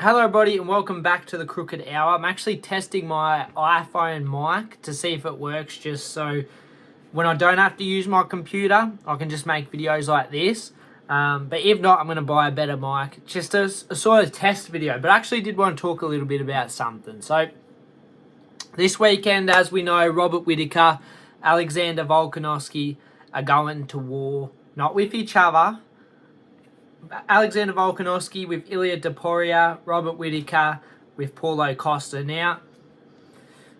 Hello everybody and welcome back to the Crooked Hour. I'm actually testing my iPhone mic to see if it works, just so when I don't have to use my computer, I can just make videos like this. But if not, I'm going to buy a better mic. Just a sort of test video. But I actually did want to talk a little bit about something. So this weekend, as we know, Robert Whittaker, Alexander Volkanovski are going to war, not with each other. Alexander Volkanovski with Ilia Topuria, Robert Whittaker with Paulo Costa. Now,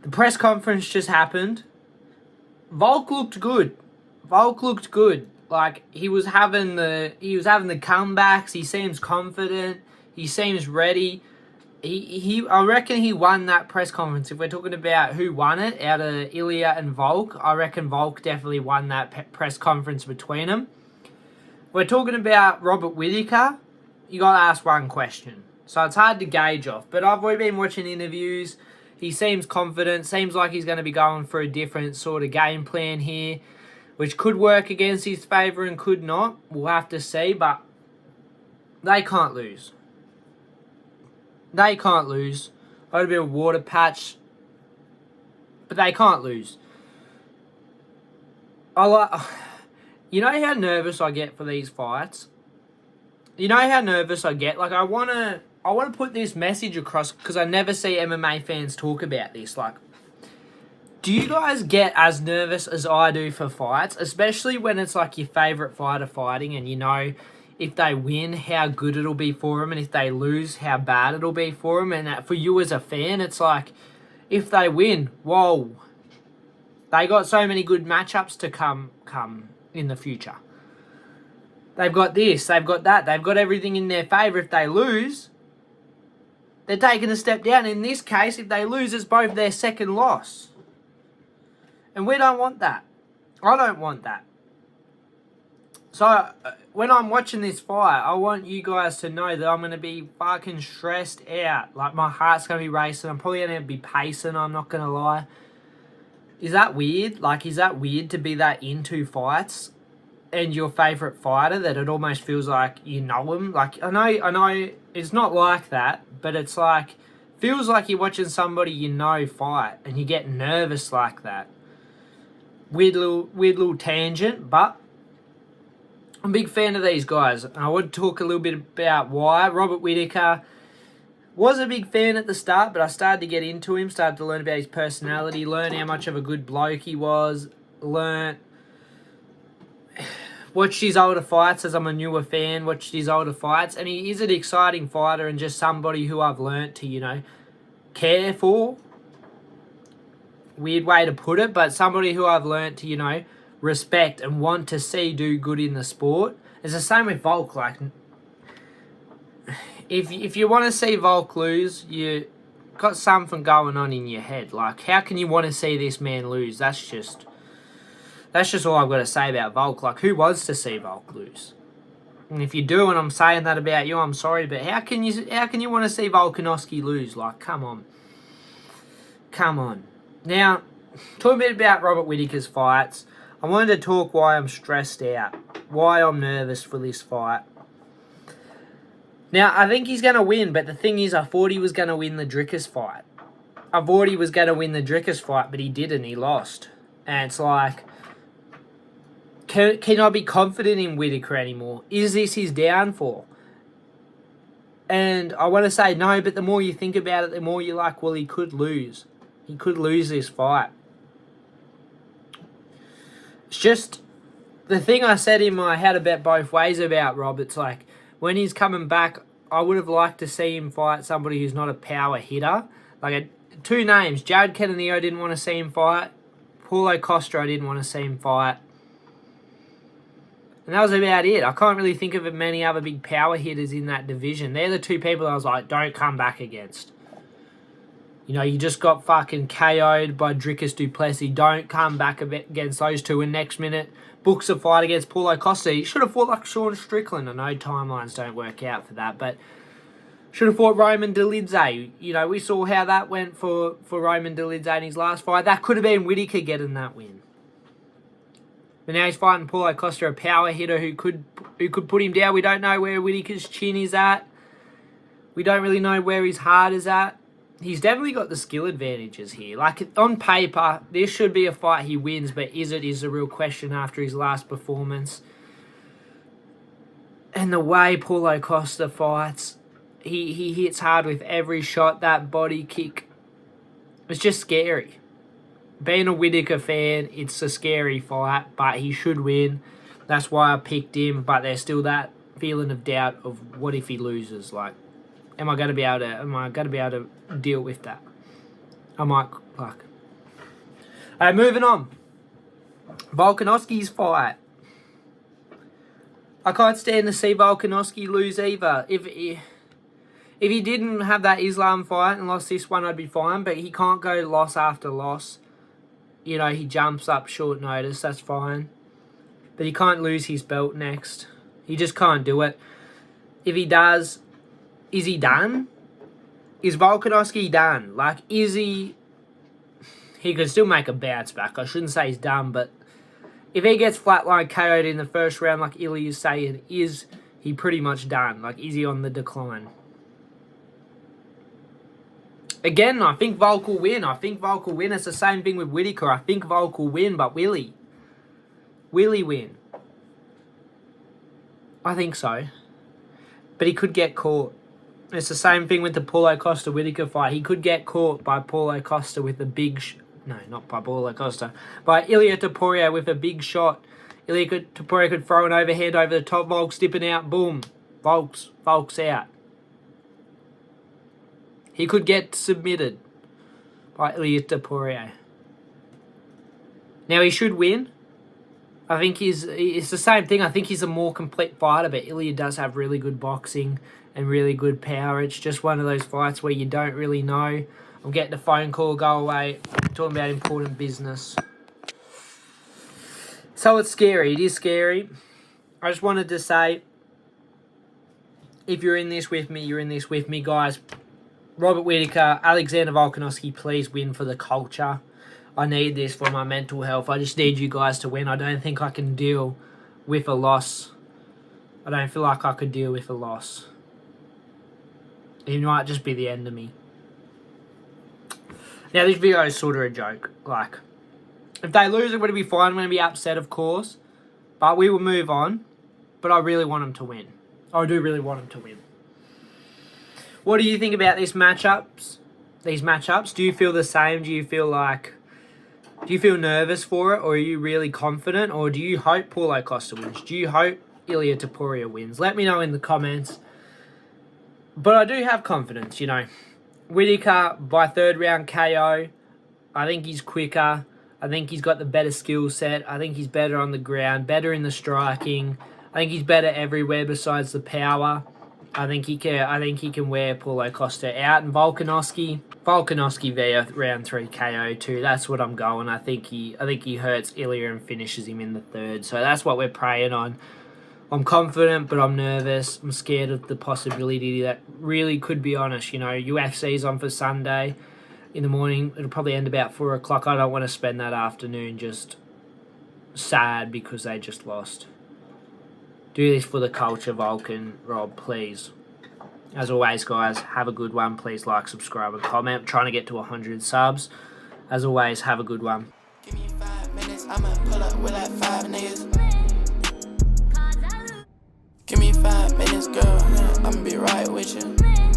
the press conference just happened. Volk looked good. Like he was having the comebacks. He seems confident. He seems ready. I reckon he won that press conference. If we're talking about who won it out of Ilia and Volk, I reckon Volk definitely won that press conference between them. We're talking about Robert Whittaker. You got to ask one question. So it's hard to gauge off. But I've been watching interviews. He seems confident. Seems like he's going to be going for a different sort of game plan here, which could work against his favour and could not. We'll have to see. But they can't lose. They can't lose. A little bit of water patch. But they can't lose. You know how nervous I get for these fights? You know how nervous I get? Like, I want to put this message across because I never see MMA fans talk about this. Like, do you guys get as nervous as I do for fights? Especially when it's like your favourite fighter fighting and you know if they win, how good it'll be for them, and if they lose, how bad it'll be for them. And for you as a fan, it's like, if they win, whoa. They got so many good matchups to come in the future. They've got this, they've got that, they've got everything in their favour. If they lose, they're taking a step down. In this case, if they lose, it's both their second loss. And we don't want that. I don't want that. So, when I'm watching this fight, I want you guys to know that I'm going to be fucking stressed out. Like, my heart's going to be racing. I'm probably going to be pacing, I'm not going to lie. Is that weird? Like, is that weird to be that into fights and your favourite fighter that it almost feels like you know him? Like, I know it's not like that, but it's like, feels like you're watching somebody you know fight and you get nervous like that. Weird little tangent, but I'm a big fan of these guys. And I want to talk a little bit about why. Robert Whittaker was a big fan at the start, but I started to get into him, started to learn about his personality, learn how much of a good bloke he was, watched his older fights as I'm a newer fan, watched his older fights, and he is an exciting fighter and just somebody who I've learnt to, care for. Weird way to put it, but somebody who I've learnt to, respect and want to see do good in the sport. It's the same with Volk, like, If you want to see Volk lose, you got something going on in your head. Like, how can you want to see this man lose? That's just all I've got to say about Volk. Like, who wants to see Volk lose? And if you do, and I'm saying that about you, I'm sorry, but how can you want to see Volkanovski lose? Like, come on. Now, talking a bit about Robert Whittaker's fights, I wanted to talk why I'm stressed out, why I'm nervous for this fight. Now, I think he's going to win, but the thing is, I thought he was going to win the Drickers fight. But he didn't. He lost. And it's like, can I be confident in Whittaker anymore? Is this his downfall? And I want to say no, but the more you think about it, the more you're like, well, he could lose. He could lose this fight. It's just the thing I said in my How to Bet Both Ways about Robert's like, when he's coming back, I would have liked to see him fight somebody who's not a power hitter. Like, two names. Jared Cannonier, I didn't want to see him fight. Paulo Costa, I didn't want to see him fight. And that was about it. I can't really think of many other big power hitters in that division. They're the two people I was like, don't come back against. You just got fucking KO'd by Dricus du Plessis. Don't come back against those two. And next minute, books a fight against Paulo Costa. He should have fought like Sean Strickland. I know timelines don't work out for that, but should have fought Roman Dolidze. We saw how that went for Roman Dolidze in his last fight. That could have been Whittaker getting that win. But now he's fighting Paulo Costa, a power hitter who could put him down. We don't know where Whittaker's chin is at. We don't really know where his heart is at. He's definitely got the skill advantages here. Like, on paper, this should be a fight he wins, but is the real question after his last performance. And the way Paulo Costa fights, he hits hard with every shot, that body kick. It's just scary. Being a Whittaker fan, it's a scary fight, but he should win. That's why I picked him, but there's still that feeling of doubt of what if he loses. Like, am I going to be able to deal with that? I might, like. Alright, moving on. Volkanovski's fight. I can't stand to see Volkanovski lose either. If he didn't have that Islam fight and lost this one, I'd be fine. But he can't go loss after loss. You know, he jumps up short notice. That's fine. But he can't lose his belt next. He just can't do it. If he does, is he done? Is Volkanovski done? Like, is he... He could still make a bounce back. I shouldn't say he's done, but if he gets flatline KO'd in the first round, like Ilya is saying, is he pretty much done? Like, is he on the decline? Again, I think Volk will win. It's the same thing with Whittaker. I think Volk will win, but will he? Will he win? I think so. But he could get caught. It's the same thing with the Paulo Costa-Whittaker fight. He could get caught by Paulo Costa with a big... No, not by Paulo Costa. By Ilia Topuria with a big shot. Topuria could throw an overhand over the top. Volk's dipping out. Boom. Volk's out. He could get submitted by Ilia Topuria. Now, he should win. I think it's the same thing. I think he's a more complete fighter, but Ilya does have really good boxing and really good power. It's just one of those fights where you don't really know. I'm getting a phone call, go away. I'm talking about important business. So it's scary. It is scary. I just wanted to say, if you're in this with me, you're in this with me, guys. Robert Whittaker, Alexander Volkanovski, please win for the culture. I need this for my mental health. I just need you guys to win. I don't think I can deal with a loss. I don't feel like I could deal with a loss. It might just be the end of me. Now, this video is sort of a joke. Like, if they lose, I'm going to be fine. I'm going to be upset, of course. But we will move on. But I really want them to win. I do really want them to win. What do you think about these matchups? Do you feel the same? Do you feel nervous for it? Or are you really confident? Or do you hope Paulo Costa wins? Do you hope Ilia Topuria wins? Let me know in the comments. But I do have confidence, you know. Whittaker by third round KO. I think he's quicker. I think he's got the better skill set. I think he's better on the ground, better in the striking. I think he's better everywhere besides the power. I think he can wear Paulo Costa out. And Volkanovski via round 3 KO too. That's what I'm going. I think he hurts Ilya and finishes him in the third. So that's what we're praying on. I'm confident, but I'm nervous. I'm scared of the possibility that really could be honest. You know, UFC's on for Sunday in the morning. It'll probably end about 4 o'clock. I don't want to spend that afternoon just sad because they just lost. Do this for the culture, Vulcan, Rob, please. As always, guys, have a good one. Please like, subscribe, and comment. I'm trying to get to 100 subs. As always, have a good one. Give me 5 minutes, I'ma pull up with like 5 niggas. Give me 5 minutes, girl, I'ma be right with you.